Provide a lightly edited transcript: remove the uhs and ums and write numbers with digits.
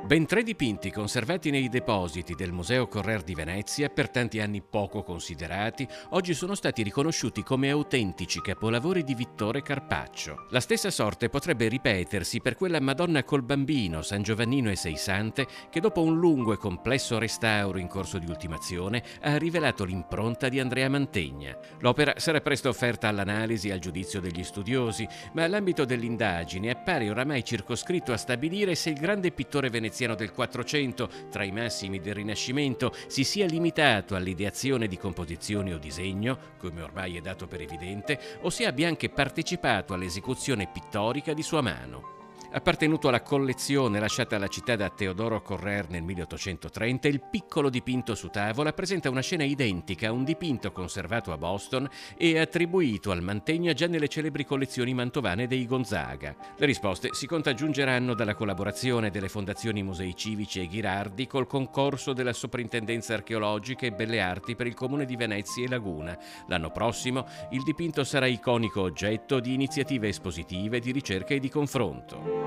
Ben 3 dipinti conservati nei depositi del Museo Correr di Venezia, per tanti anni poco considerati, oggi sono stati riconosciuti come autentici capolavori di Vittore Carpaccio. La stessa sorte potrebbe ripetersi per quella Madonna col Bambino, San Giovannino e Sei Sante, che dopo un lungo e complesso restauro in corso di ultimazione ha rivelato l'impronta di Andrea Mantegna. L'opera sarà presto offerta all'analisi e al giudizio degli studiosi, ma l'ambito dell'indagine appare oramai circoscritto a stabilire se il grande pittore veneziano del Quattrocento, tra i massimi del Rinascimento, si sia limitato all'ideazione di composizioni o disegno, come ormai è dato per evidente, o se abbia anche partecipato all'esecuzione pittorica di sua mano. Appartenuto alla collezione lasciata alla città da Teodoro Correr nel 1830, il piccolo dipinto su tavola presenta una scena identica a un dipinto conservato a Boston e attribuito al Mantegna già nelle celebri collezioni mantovane dei Gonzaga. Le risposte si contagiungeranno dalla collaborazione delle fondazioni Musei Civici e Ghirardi col concorso della Soprintendenza Archeologica e Belle Arti per il Comune di Venezia e Laguna. L'anno prossimo il dipinto sarà iconico oggetto di iniziative espositive, di ricerca e di confronto.